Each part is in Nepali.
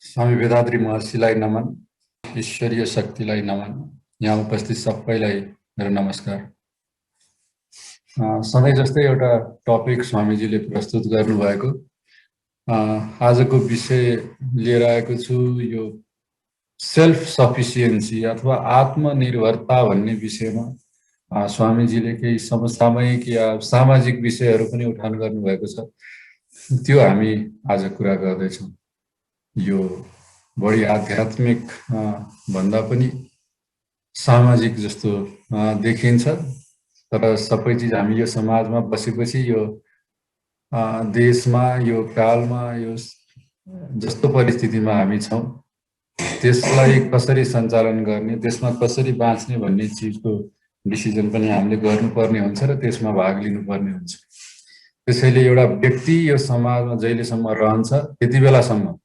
स्वामी वेदाद्री महर्षिलाई नमन, ईश्वरीय शक्तिलाई नमन, यहाँ उपस्थित सबैलाई मेरो नमस्कार। सधैँ जस्तै एउटा टपिक स्वामीजीले प्रस्तुत गर्नुभएको, आजको विषय लिएर आएको छु। यो सेल्फ सफिसियन्सी अथवा आत्मनिर्भरता भन्ने विषयमा स्वामीजीले केही समसामयिक या सामाजिक विषयहरू पनि उठान गर्नुभएको छ। त्यो हामी आज कुरा गर्दैछौँ। यो बढी आध्यात्मिक भन्दा पनि सामाजिक जस्तो देखिन्छ, तर सबै चिज हामी यो समाजमा बसेपछि, यो देशमा, यो कालमा, यो जस्तो परिस्थितिमा हामी छौँ, त्यसलाई कसरी सञ्चालन गर्ने, त्यसमा कसरी बाँच्ने भन्ने चिजको डिसिजन पनि हामीले गर्नुपर्ने हुन्छ र त्यसमा भाग लिनुपर्ने हुन्छ। त्यसैले एउटा व्यक्ति यो समाजमा जहिलेसम्म रहन्छ त्यति बेलासम्म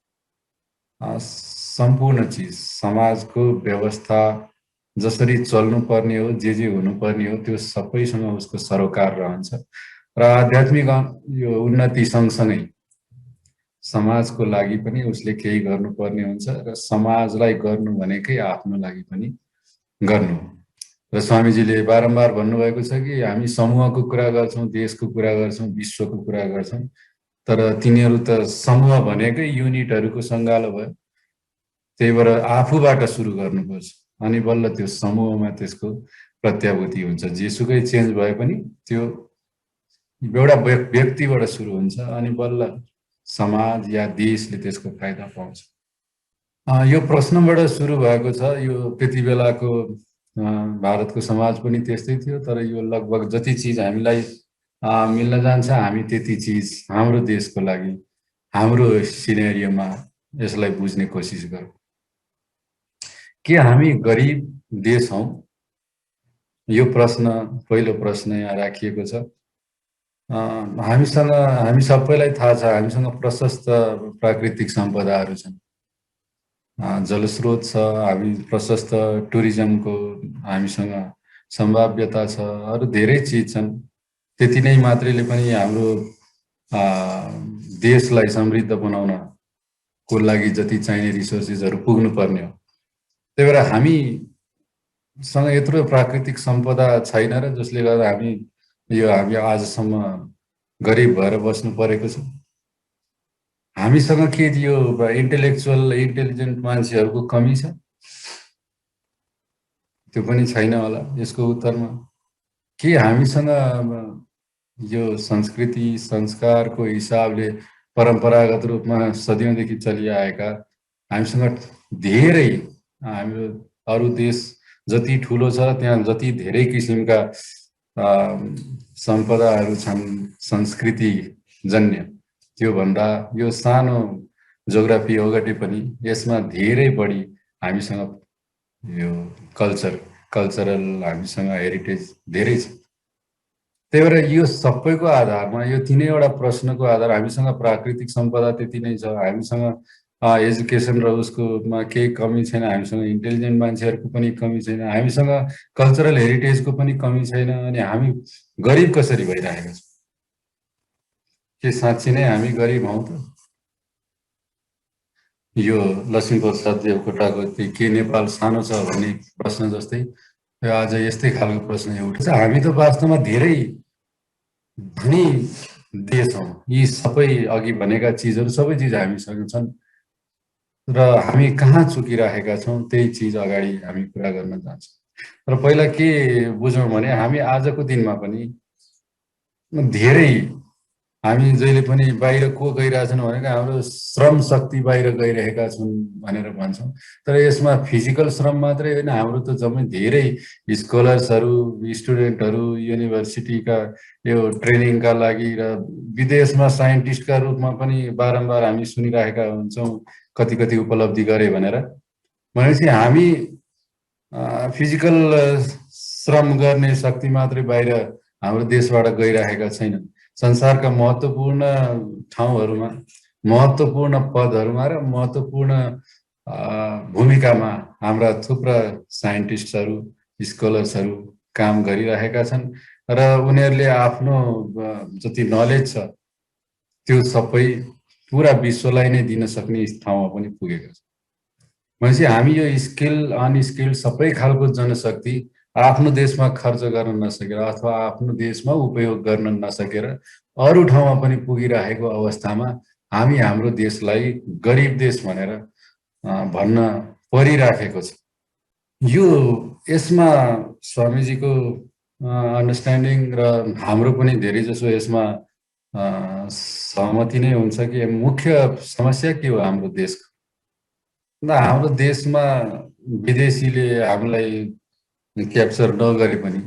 सम्पूर्ण चिज, समाजको व्यवस्था जसरी चल्नुपर्ने हो, जे हुनुपर्ने हो, त्यो सबैसँग उसको सरोकार रहन्छ र आध्यात्मिक यो उन्नति सँगसँगै समाजको लागि पनि उसले केही गर्नुपर्ने हुन्छ र समाजलाई गर्नु भनेकै आफ्नो लागि पनि गर्नु। र स्वामीजीले बारम्बार भन्नुभएको छ कि हामी समूहको कुरा गर्छौँ, देशको कुरा गर्छौँ, विश्वको कुरा गर्छौँ, तर तिनीहरू त समूह भनेकै युनिटहरूको सङ्गालो भयो। त्यही भएर आफूबाट सुरु गर्नुपर्छ, अनि बल्ल त्यो समूहमा त्यसको प्रत्याभूति हुन्छ। जेसुकै चेन्ज भए पनि त्यो एउटा व्यक्तिबाट सुरु हुन्छ, अनि बल्ल समाज या देशले त्यसको फाइदा पाउँछ। यो प्रश्नबाट सुरु भएको छ। यो त्यति बेलाको भारतको समाज पनि त्यस्तै थियो, तर यो लगभग जति चिज हामीलाई मिल्न जान्छ, हामी त्यति चिज हाम्रो देशको लागि, हाम्रो सिनेरियोमा यसलाई बुझ्ने कोसिस गरौँ। के हामी गरिब देश हौँ? यो प्रश्न, पहिलो प्रश्न यहाँ राखिएको छ। हामीसँग, हामी सबैलाई थाहा छ, हामीसँग प्रशस्त प्राकृतिक सम्पदाहरू छन्, जलस्रोत छ, हामी प्रशस्त टुरिज्मको हामीसँग सम्भाव्यता छ, अरू धेरै चिज छन्। त्यति नै मात्रैले पनि हाम्रो देशलाई समृद्ध बनाउनको लागि जति चाहिने रिसोर्सेसहरू पुग्नुपर्ने हो। त्यही भएर हामीसँग यत्रो प्राकृतिक सम्पदा छैन र जसले गर्दा हामी आजसम्म गरिब भएर बस्नु परेको छ। हामीसँग के यो इन्टेलिजेन्ट मान्छेहरूको कमी छ? त्यो पनि छैन होला यसको उत्तरमा। के हामीसँग यो संस्कृति संस्कारको हिसाबले परम्परागत रूपमा सदियौँदेखि चलिआएका हामीसँग धेरै, हाम्रो अरू देश जति ठुलो छ त्यहाँ जति धेरै किसिमका सम्पदाहरू छन् संस्कृति जन्य, त्योभन्दा यो सानो जोग्राफी ओगटे पनि यसमा धेरै बढी हामीसँग यो कल्चरल हामीसँग हेरिटेज धेरै छ। त्यही भएर यो सबैको आधारमा, यो तिनैवटा प्रश्नको आधार, हामीसँग प्राकृतिक सम्पदा त्यति नै छ, हामीसँग एजुकेसन र उसकोमा केही कमी छैन, हामीसँग इन्टेलिजेन्ट मान्छेहरूको पनि कमी छैन, हामीसँग कल्चरल हेरिटेजको पनि कमी छैन, अनि हामी गरिब कसरी भइरहेका छौँ? के साँच्ची नै हामी गरिब हौँ त? यो लक्ष्मीप्रसाद देवकोटाको के नेपाल सानो छ भन्ने प्रश्न जस्तै आज यस्तै खालको प्रश्न उठ्छ। हामी त वास्तवमा धेरै धनी देश हौँ। यी सबै अघि भनेका चिजहरू सबै चिज हामीसँग छन् र हामी कहाँ चुकिरहेका छौँ त्यही चिज अगाडि हामी कुरा गर्न जान्छौँ। र पहिला के बुझौँ भने हामी आजको दिनमा पनि धेरै, हामी जहिले पनि बाहिर को गइरहेछन् भनेको हाम्रो श्रम शक्ति बाहिर गइरहेका छन् भनेर भन्छौँ, तर यसमा फिजिकल श्रम मात्रै होइन, हाम्रो त जम्मै धेरै स्कलर्सहरू, स्टुडेन्टहरू, युनिभर्सिटीका यो ट्रेनिङका लागि र विदेशमा साइन्टिस्टका रूपमा पनि बारम्बार हामी सुनिरहेका हुन्छौँ कति कति उपलब्धि गरे भनेर। भनेपछि हामी फिजिकल श्रम गर्ने शक्ति मात्रै बाहिर हाम्रो देशबाट गइरहेका छैनन्। संसारका महत्त्वपूर्ण ठाउँहरूमा, महत्त्वपूर्ण पदहरूमा र महत्त्वपूर्ण भूमिकामा हाम्रा थुप्रा साइन्टिस्टहरू, स्कलर्सहरू काम गरिरहेका छन् र उनीहरूले आफ्नो जति नलेज छ त्यो सबै पुरा विश्वलाई नै दिन सक्ने ठाउँमा पनि पुगेका छौँ। भनेपछि हामी यो स्किल अनस्किल सबै खालको जनशक्ति आफ्नो देशमा खर्च गर्न नसकेर अथवा आफ्नो देशमा उपयोग गर्न नसकेर अरू ठाउँमा पनि पुगिरहेको अवस्थामा हामी हाम्रो देशलाई गरिब देश भनेर भन्न परिराखेको छ। यो यसमा स्वामीजीको अन्डरस्ट्यान्डिङ र हाम्रो पनि धेरै जसो यसमा सहमति नै हुन्छ कि मुख्य समस्या के हो हाम्रो देशको। हाम्रो देशमा विदेशीले हामीलाई क्याप्चर नगरे पनि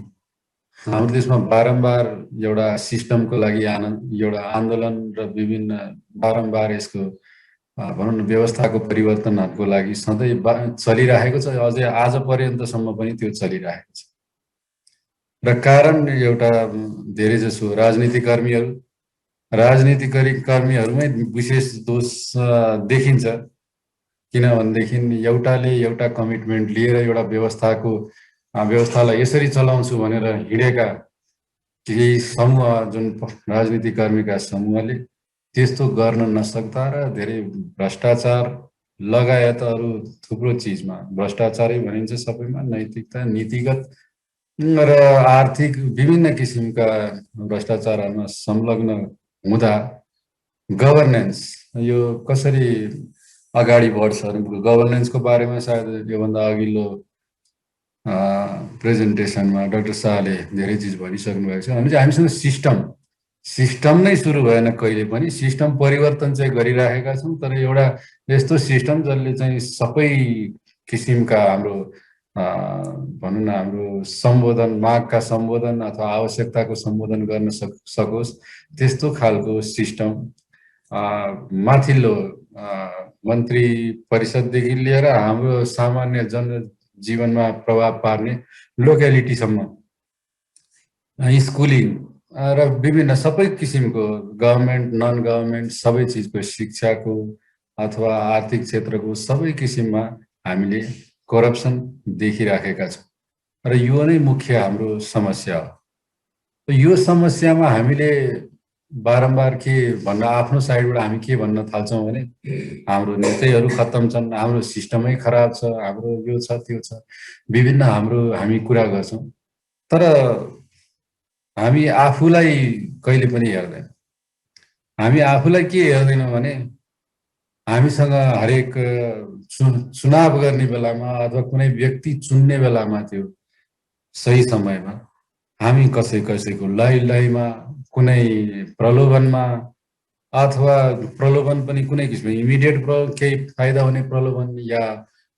हाम्रो देशमा बारम्बार एउटा सिस्टमको लागि एउटा आन्दोलन र विभिन्न बारम्बार यसको भनौँ न व्यवस्थाको परिवर्तनहरूको लागि सधैँ चलिरहेको छ। अझै आज पर्यन्तसम्म पनि त्यो चलिरहेको छ। र कारण एउटा धेरै जसो राजनीतिक कर्मीहरूमै विशेष दोष देखिन्छ। किनभनेदेखि एउटाले एउटा कमिटमेन्ट लिएर एउटा व्यवस्थालाई यसरी चलाउँछु भनेर हिँडेका केही समूह, जुन राजनीतिक कर्मीका समूहले त्यस्तो गर्न नसक्दा र धेरै भ्रष्टाचार लगायत अरू थुप्रो चिजमा भ्रष्टाचारै भनिन्छ सबैमा, नैतिकता नीतिगत र आर्थिक विभिन्न किसिमका भ्रष्टाचारमा संलग्न हुँदा गभर्नेन्स यो कसरी अगाडि बढ्छ। गभर्नेन्सको बारेमा सायद योभन्दा अघिल्लो प्रेजेन्टेसनमा डाक्टर शाहले धेरै चिज भनिसक्नु भएको छ। भने हामीसँग सिस्टम नै सुरु भएन कहिले पनि। सिस्टम परिवर्तन चाहिँ गरिराखेका छौँ, तर एउटा यस्तो सिस्टम जसले चाहिँ सबै किसिमका हाम्रो भनौँ न हाम्रो सम्बोधन, मागका सम्बोधन अथवा आवश्यकताको सम्बोधन गर्न सकोस् त्यस्तो खालको सिस्टम माथिल्लो मन्त्री परिषददेखि लिएर हाम्रो सामान्य जनजीवनमा प्रभाव पार्ने लोकेलिटीसम्म, स्कुलिङ र विभिन्न सबै किसिमको गभर्मेन्ट नन गभर्मेन्ट सबै चिजको, शिक्षाको अथवा आर्थिक क्षेत्रको सबै किसिममा हामीले करप्सन देखिराखेका छौँ। र यो नै मुख्य हाम्रो समस्या हो। यो समस्यामा हामीले बारम्बार के भन्न, आफ्नो साइडबाट हामी के भन्न थाल्छौँ भने हाम्रो नेतैहरू खत्तम छन्, हाम्रो सिस्टमै खराब छ, हाम्रो यो छ त्यो छ, विभिन्न हामी कुरा गर्छौँ। तर हामी आफूलाई कहिले पनि हेर्दैन। हामी आफूलाई के हेर्दैनौँ भने हामीसँग हरेक चुनाव गर्ने बेलामा अथवा कुनै व्यक्ति चुन्ने बेलामा त्यो सही समयमा हामी कसैको लयमा कुनै प्रलोभनमा अथवा प्रलोभन पनि कुनै किसिमको इमिडिएट केही फाइदा हुने प्रलोभन या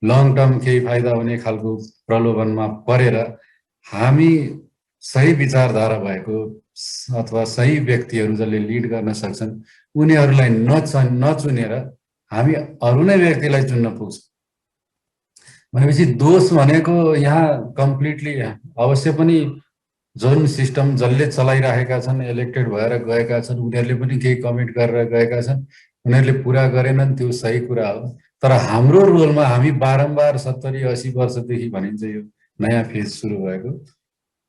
लङ टर्म केही फाइदा हुने खालको प्रलोभनमा परेर हामी सही विचारधारा भएको अथवा सही व्यक्तिहरू जसले लिड गर्न सक्छन् उनीहरूलाई नचुनेर हामी अरू नै व्यक्तिलाई चुन्न पुग्छौँ। भनेपछि दोष भनेको यहाँ कम्प्लिटली अवश्य पनि जुन सिस्टम जसले चलाइरहेका छन्, इलेक्टेड भएर गएका छन्, उनीहरूले पनि केही कमिट गरेर गएका छन्, उनीहरूले पुरा गरेनन्, त्यो सही कुरा हो। तर हाम्रो रोलमा हामी बारम्बार 70-80 वर्षदेखि भनिन्छ यो नयाँ फेज सुरु भएको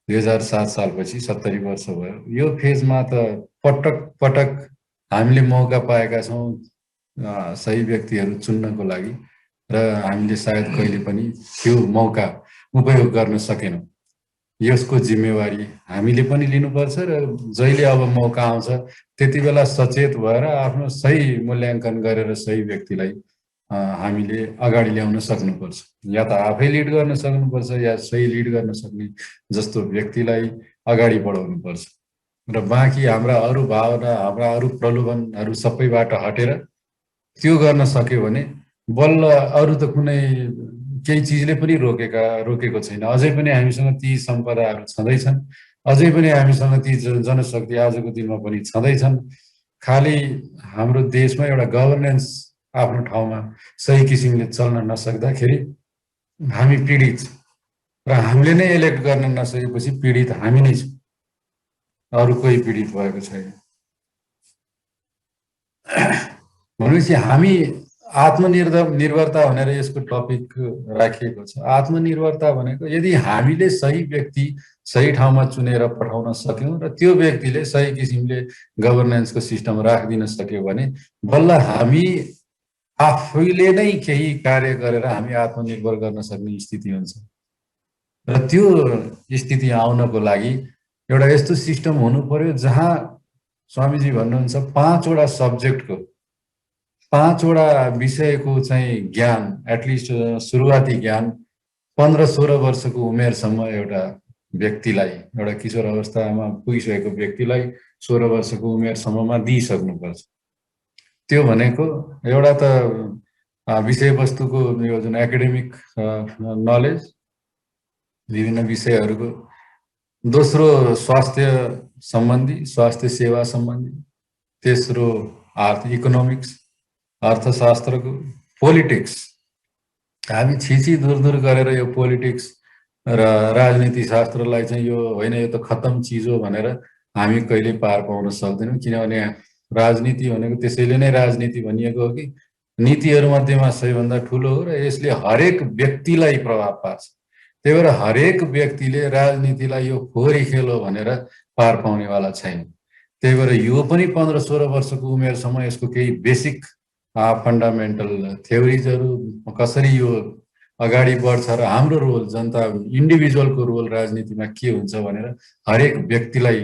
2007 सालपछि 70 वर्ष भयो। यो फेजमा त पटक पटक हामीले मौका पाएका छौँ सही व्यक्तिहरू चुन्नको लागि, र हामीले सायद कहिले पनि त्यो मौका उपयोग गर्न सकेनौँ। यसको जिम्मेवारी हामीले पनि लिनुपर्छ र जहिले अब मौका आउँछ त्यति बेला सचेत भएर आफ्नो सही मूल्याङ्कन गरेर सही व्यक्तिलाई हामीले अगाडि ल्याउन सक्नुपर्छ। या त आफै लिड गर्न सक्नुपर्छ या सही लिड गर्न सक्ने जस्तो व्यक्तिलाई अगाडि बढाउनुपर्छ। र बाँकी हाम्रा अरू भावना, हाम्रा अरू प्रलोभनहरू सबैबाट हटेर त्यो गर्न सक्यो भने बल्ल अरू त कुनै केही चिजले पनि रोकेको छैन। अझै पनि हामीसँग ती सम्पदाहरू छँदैछन्, अझै पनि हामीसँग ती जनशक्ति आजको दिनमा पनि छँदैछन्। खालि हाम्रो देशमा एउटा गभर्नेन्स आफ्नो ठाउँमा सही किसिमले चल्न नसक्दाखेरि हामी पीडित छौँ। र हामीले नै इलेक्ट गर्न नसकेपछि पीडित हामी नै छौँ, अरू कोही पीडित भएको छैन। भनेपछि हामी आत्मनिर्भरता भनेर यसको टपिक राखिएको छ। आत्मनिर्भरता भनेको यदि हामीले सही व्यक्ति सही ठाउँमा चुनेर पठाउन सक्यौँ र त्यो व्यक्तिले सही किसिमले गभर्नेन्सको सिस्टम राखिदिन सक्यो भने बल्ल हामी आफैले नै केही कार्य गरेर हामी आत्मनिर्भर गर्न सक्ने स्थिति हुन्छ। र त्यो स्थिति आउनको लागि एउटा यस्तो सिस्टम हुनु पर्यो जहाँ स्वामीजी भन्नुहुन्छ 5वटा सब्जेक्टको 5वटा विषयको चाहिँ ज्ञान, एटलिस्ट सुरुवाती ज्ञान 15-16 वर्षको उमेरसम्म एउटा व्यक्तिलाई, एउटा किशोर अवस्थामा पुगिसकेको व्यक्तिलाई 16 वर्षको उमेरसम्ममा दिइसक्नुपर्छ। त्यो भनेको एउटा त विषयवस्तुको यो जुन एकाडेमिक नलेज, विभिन्न विषयहरूको, दोस्रो स्वास्थ्य सम्बन्धी, स्वास्थ्य सेवा सम्बन्धी, तेस्रो इकोनोमिक्स, अर्थशास्त्रको, पोलिटिक्स। हामी छिछि दूर गरेर यो पोलिटिक्स र राजनीति शास्त्रलाई चाहिँ यो होइन यो त खत्तम चिज हो भनेर हामी कहिले पार पाउन सक्दैनौँ। किनभने राजनीति भनेको त्यसैले नै राजनीति भनिएको हो कि नीतिहरूमध्येमा सबैभन्दा ठुलो हो र यसले हरेक व्यक्तिलाई प्रभाव पार्छ। त्यही भएर हरेक व्यक्तिले राजनीतिलाई यो फोहोरी खेल हो भनेर पार पाउनेवाला छैन। त्यही भएर यो पनि 15-16 वर्षको उमेरसम्म यसको केही बेसिक फन्डामेन्टल थ्योरिजहरू कसरी यो अगाडि बढ्छ र हाम्रो रोल, जनता इन्डिभिजुअलको रोल राजनीतिमा के हुन्छ भनेर हरेक व्यक्तिलाई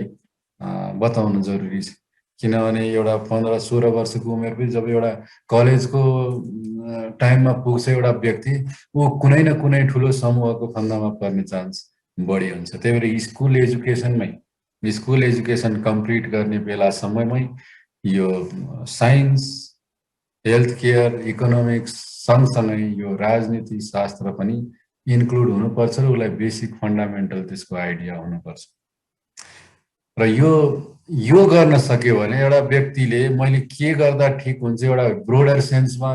बताउन जरुरी छ। किनभने एउटा 15-16 वर्षको उमेरपछि जब एउटा कलेजको टाइममा पुग्छ एउटा व्यक्ति, ऊ कुनै न कुनै ठुलो समूहको फन्दामा पर्ने चान्स बढी हुन्छ। त्यही भएर स्कुल एजुकेसन कम्प्लिट गर्ने बेलासम्ममै यो साइन्स, हेल्थ केयर, इकोनोमिक्स सँगसँगै यो राजनीति शास्त्र पनि इन्क्लुड हुनुपर्छ र उसलाई बेसिक फन्डामेन्टल त्यसको आइडिया हुनुपर्छ। र यो गर्न सक्यो भने एउटा व्यक्तिले मैले के गर्दा ठिक हुन्छ, एउटा ब्रोडर सेन्समा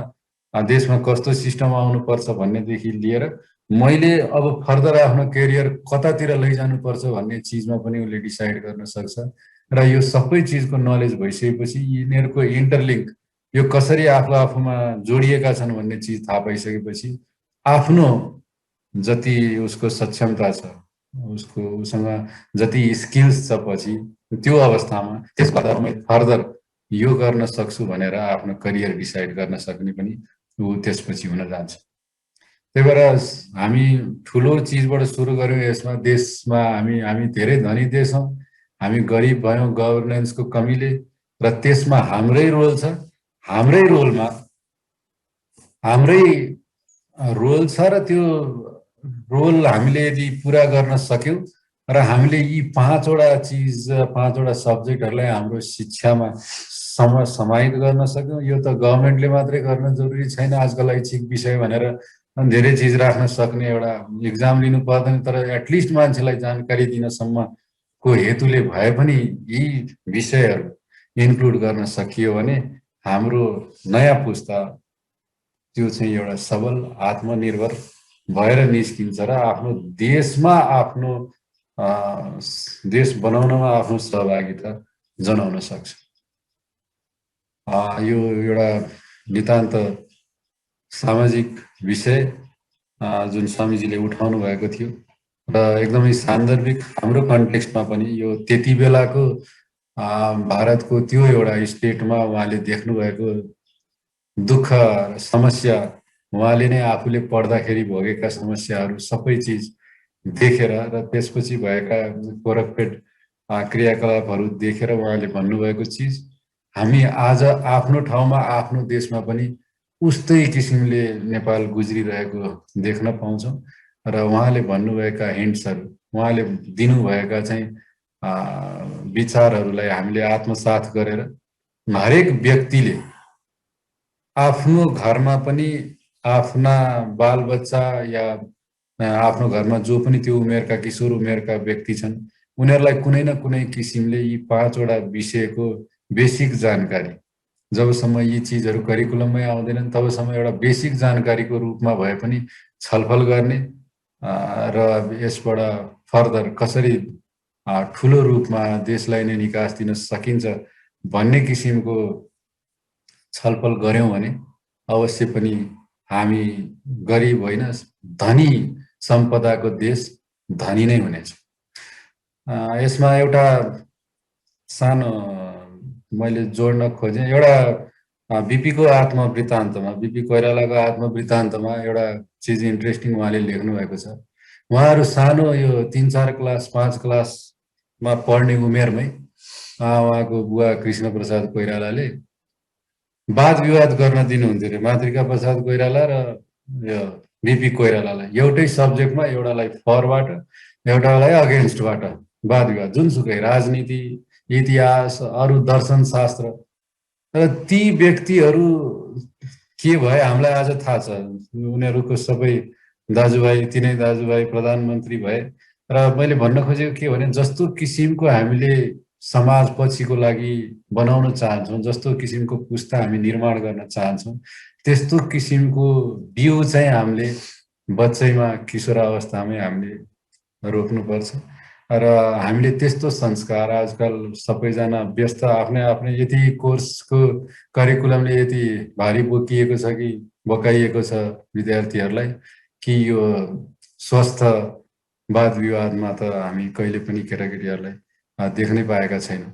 देशमा कस्तो सिस्टम आउनुपर्छ भन्नेदेखि लिएर मैले अब फर्दर आफ्नो करियर कतातिर लैजानुपर्छ भन्ने चिजमा पनि उसले डिसाइड गर्न सक्छ। र यो सबै चिजको नलेज भइसकेपछि यिनीहरूको इन्टरलिङ्क, यो कसरी आफूमा जोडिएका छन् भन्ने चिज थाहा पाइसकेपछि आफ्नो जति उसको सक्षमता छ, उसँग जति स्किल्स छ, पछि त्यो अवस्थामा त्यसको आधारमा फर्दर यो गर्न सक्छु भनेर आफ्नो करियर डिसाइड गर्न सक्ने पनि ऊ त्यसपछि हुन जान्छ। त्यही भएर हामी ठुलो चिजबाट सुरु गर्यौँ। यसमा देशमा हामी धेरै धनी देश हौँ, हामी गरिब भयौँ गभर्नेन्सको कमीले, र त्यसमा हाम्रै रोल छ। हाम्रै रोल छ र त्यो रोल हामीले यदि पुरा गर्न सक्यौँ र हामीले यी 5वटा चिज, 5वटा सब्जेक्टहरूलाई हाम्रो शिक्षामा समाहित गर्न सक्यौँ। यो त गभर्मेन्टले मात्रै गर्न जरुरी छैन, आजकल ऐच्छिक विषय भनेर धेरै चिज राख्न सक्ने एउटा इक्जाम लिनु पर्दैन, तर एटलिस्ट मान्छेलाई जानकारी दिनसम्मको हेतुले भए पनि यी विषयहरू इन्क्लुड गर्न सकियो भने हाम्रो नयाँ पुस्ता त्यो चाहिँ एउटा सबल आत्मनिर्भर भएर निस्किन्छ र आफ्नो देशमा, आफ्नो देश बनाउनमा आफ्नो सहभागिता जनाउन सक्छ। यो एउटा नितान्त सामाजिक विषय जुन स्वामीजीले उठाउनु भएको थियो र एकदमै सान्दर्भिक हाम्रो कन्टेक्स्टमा पनि यो त्यति बेलाको भारतको त्यो एउटा स्टेटमा उहाँले देख्नुभएको दुःख र समस्या, उहाँले नै आफूले पढ्दाखेरि भोगेका समस्याहरू सबै चिज देखेर र त्यसपछि भएका करप्टेड क्रियाकलापहरू देखेर उहाँले भन्नुभएको चिज हामी आज आफ्नो ठाउँमा, आफ्नो देशमा पनि उस्तै किसिमले नेपाल गुज्रिरहेको देख्न पाउँछौँ। र उहाँले भन्नुभएका हिन्ट्सहरू, उहाँले दिनुभएका चाहिँ विचारहरूलाई हामीले आत्मसात गरेर हरेक व्यक्तिले आफ्नो घरमा पनि आफ्ना बालबच्चा या आफ्नो घरमा जो पनि त्यो उमेरका किशोर उमेरका व्यक्ति छन्, उनीहरूलाई कुनै न कुनै किसिमले यी 5वटा विषयको बेसिक जानकारी, जबसम्म यी चिजहरू करिकुलममै आउँदैनन् तबसम्म एउटा बेसिक जानकारीको रूपमा भए पनि छलफल गर्ने र यसबाट फर्दर कसरी ठुलो रूपमा देशलाई नै निकास दिन सकिन्छ भन्ने किसिमको छलफल गऱ्यौँ भने अवश्य पनि हामी गरिब होइन धनी सम्पदाको देश धनी नै हुनेछ। यसमा एउटा सानो मैले जोड्न खोजेँ। एउटा बिपी को आत्मवृत्तान्तमा, बिपी कोइरालाको आत्मवृत्तान्तमा एउटा चिज इन्ट्रेस्टिङ उहाँले लेख्नु भएको छ। उहाँहरू सानो यो 3-4 क्लास 5 क्लासमा पढ्ने उमेरमै उहाँको बुवा कृष्ण प्रसाद कोइरालाले वाद विवाद गर्न दिनुहुन्थ्यो अरे मातृका प्रसाद कोइराला र यो बिपी कोइरालालाई। एउटै सब्जेक्टमा एउटालाई फरबाट एउटालाई अगेन्स्टबाट वाद विवाद, जुनसुकै राजनीति, इतिहास, अरू दर्शन शास्त्र। तर ती व्यक्तिहरू के भए हामीलाई आज थाहा छ। उनीहरूको सबै दाजुभाइ, तिनै दाजुभाइ प्रधानमन्त्री भए। र मैले भन्न खोजेको के भने जस्तो किसिमको हामीले समाज पछिको लागि बनाउन चाहन्छौँ, जस्तो किसिमको पुस्ता हामी निर्माण गर्न चाहन्छौँ, त्यस्तो किसिमको बिउ चाहिँ हामीले बच्चैमा किशोरावस्थामै हामीले रोप्नुपर्छ। र हामीले त्यस्तो संस्कार आजकल सबैजना व्यस्त आफ्नै आफ्नै यति कोर्सको करिकुलमले यति भारी बोकिएको छ कि बोकाइएको छ विद्यार्थीहरूलाई कि यो स्वस्थ वाद विवादमा त हामी कहिले पनि केटाकेटीहरूलाई देख्नै पाएका छैनौँ।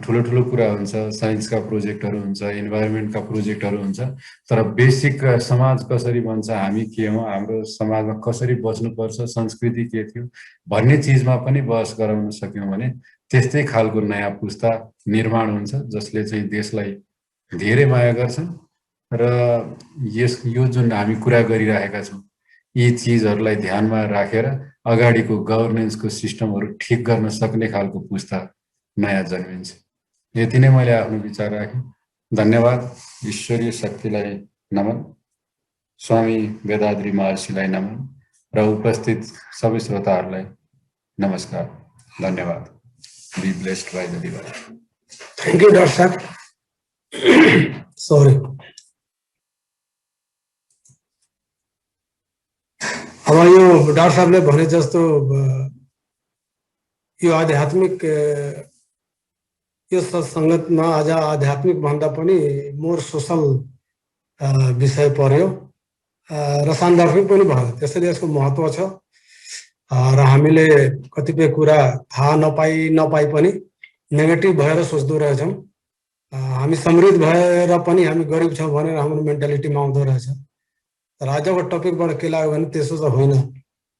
ठुलो ठुलो कुरा हुन्छ, साइन्सका प्रोजेक्टहरू हुन्छ, इन्भाइरोमेन्टका प्रोजेक्टहरू हुन्छ, तर बेसिक समाज कसरी बन्छ, हामी के हौँ, हाम्रो समाजमा कसरी बस्नुपर्छ, संस्कृति के थियो भन्ने चिजमा पनि बहस गराउन सक्यौँ भने त्यस्तै खालको नयाँ पुस्ता निर्माण हुन्छ जसले चाहिँ देशलाई धेरै माया गर्छन्। र यो जुन हामी कुरा गरिरहेका छौँ यी चिजहरूलाई ध्यानमा राखेर अगाडिको गभर्नेन्सको सिस्टमहरू ठिक गर्न सक्ने खालको पुस्ता नयाँ जन्मिन्छ। यति नै मैले आफ्नो विचार राखेँ। धन्यवाद। ईश्वरीय शक्तिलाई नमन, स्वामी वेदाद्री महर्षिलाई नमन र उपस्थित सबै श्रोताहरूलाई नमस्कार। धन्यवाद। Be blessed by the divine. Thank you doctor साहब। सरी, अब यो डाक्टर साहबले भने जस्तो यो आध्यात्मिक यो सत्सङ्गतमा आज आध्यात्मिक भन्दा पनि मोर सोसल विषय पर्यो र सान्दर्भिक पनि भयो। त्यसैले यसको महत्त्व छ र हामीले कतिपय कुरा थाहा नपाई पनि नेगेटिभ भएर सोच्दो रहेछौँ। हामी समृद्ध भएर पनि हामी गरिब छौँ भनेर हाम्रो मेन्टालिटीमा आउँदो रहेछ। तर आजको टपिकबाट के लाग्यो भने त्यसो त होइन।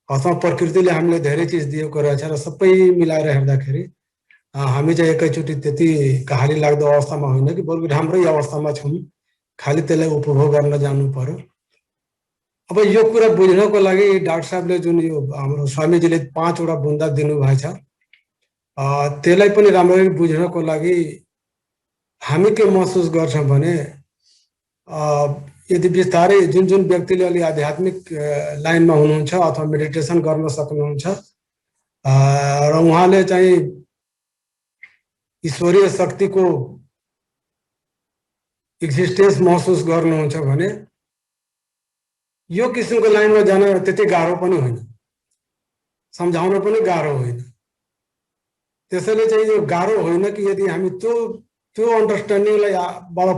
अथवा प्रकृतिले हामीले धेरै चिज दिएको रहेछ र सबै मिलाएर हेर्दाखेरि हामी चाहिँ एकैचोटि त्यति कहाली लाग्दो अवस्थामा होइन कि बरु राम्रै अवस्थामा छौँ, खालि त्यसलाई उपभोग गर्न जानु पर्यो। अब यो कुरा बुझ्नको लागि डाक्टर साहबले जुन यो हाम्रो स्वामीजीले 5 वटा बुन्दा दिनुभएछ त्यसलाई पनि राम्ररी बुझ्नको लागि हामी के महसुस गर्छौँ भने यदि बिस्तारै जुन जुन व्यक्तिले अलि आध्यात्मिक लाइनमा हुनुहुन्छ अथवा मेडिटेसन गर्न सक्नुहुन्छ र उहाँले चाहिँ ईश्वरीय शक्तिको एक्जिस्टेन्स महसुस गर्नुहुन्छ भने यो किसिमको लाइनमा जान त्यति गाह्रो पनि होइन, सम्झाउन पनि गाह्रो होइन। त्यसैले चाहिँ यो गाह्रो होइन कि यदि हामी त्यो अन्डरस्ट्यान्डिङलाई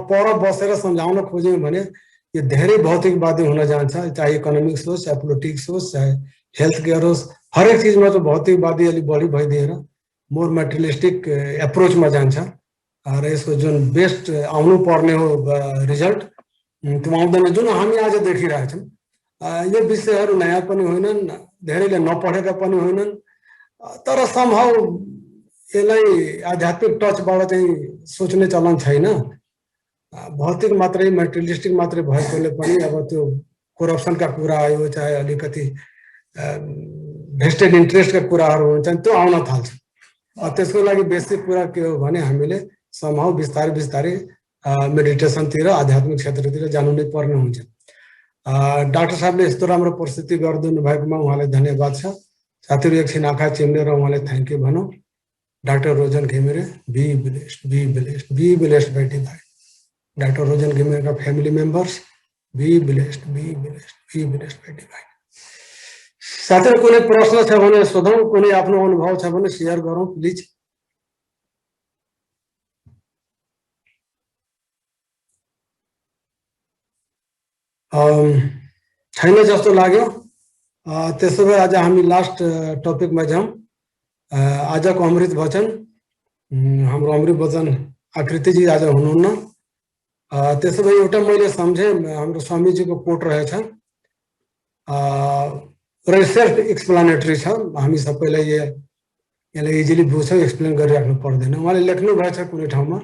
पर बसेर सम्झाउन खोज्यौँ भने यो धेरै भौतिकवादी हुन जान्छ, चाहे इकोनोमिक्स होस्, चाहे पोलिटिक्स होस्, चाहे हेल्थ केयर होस्। हरेक चिजमा त भौतिकवादी अलिक बढी भइदिएर मोर मेटेरियलिस्टिक एप्रोचमा जान्छ र यसको जुन बेस्ट आउनु पर्ने हो रिजल्ट त्यो आउँदैन, जुन हामी आज देखिरहेछौँ। यो विषयहरू नयाँ पनि होइनन्, धेरैले नपढेका पनि होइनन्, तर समहाउ यसलाई आध्यात्मिक टचबाट चाहिँ सोच्ने चलन छैन। भौतिक मात्रै मेटेरियलिस्टिक मात्रै भएकोले पनि अब त्यो करप्सनका कुरा आयो, चाहे अलिकति भेस्टेड इन्ट्रेस्टका कुराहरू हुन्छन्, त्यो आउन थाल्छ। त्यसको लागि बेसिक कुरा के हो भने हामीले समहाउ बिस्तारै बिस्तारै मेडिटेसनतिर, आध्यात्मिक क्षेत्रतिर जानु नै पर्ने हुन्छ। डाक्टर साहबले यस्तो राम्रो प्रस्तुति गरिदिनु भएकोमा उहाँलाई धन्यवाद छ। साथीहरू एकछिन आँखा चिम्लेर उहाँलाई थ्याङ्क यू भनौँ। Doctor Rojan Ghimire, be blessed, be blessed, be blessed by divine. Doctor Rojan घिमिरेका family members, be blessed, be blessed, be blessed by divine. साथीहरू कुनै प्रश्न छ भने सोधौँ, कुनै आफ्नो अनुभव छ भने सेयर गरौँ प्लिज। छैन जस्तो लाग्यो। त्यसो भए आज हामी लास्ट टपिकमा जाउँ। आजको अमृत वचन, हाम्रो अमृत वचन आकृतिजी आज हुनुहुन्न। त्यसो भए एउटा मैले सम्झेँ, हाम्रो स्वामीजीको कोट रहेछ र सेल्फ एक्सप्लानेटरी छ, हामी सबैलाई यसलाई इजिली बुझ्छौँ, एक्सप्लेन गरिराख्नु पर्दैन। उहाँले लेख्नु भएछ कुनै ठाउँमा,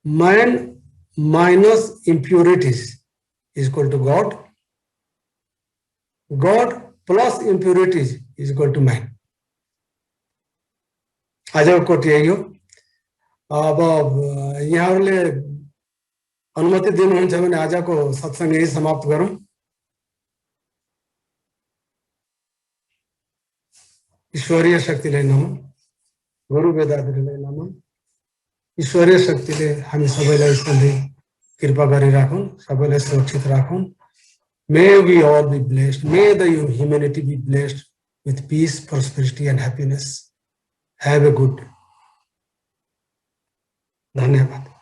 man minus impurities is equal to God, God plus impurities is equal to man। आजको कोट यही हो। अब यहाँहरूले अनुमति दिनुहुन्छ भने आजको सत्संग यही समाप्त गरौँ। ईश्वरीय शक्तिलाई नमन, गुरु वेदान्तलाई नमन। ईश्वरीय शक्तिले हामी सबैलाई सधैँ कृपा गरिराखौँ, सबैलाई सुरक्षित राखौँ। May we all be blessed. May the humanity be blessed with peace, prosperity and happiness. Have a good day. धन्यवाद।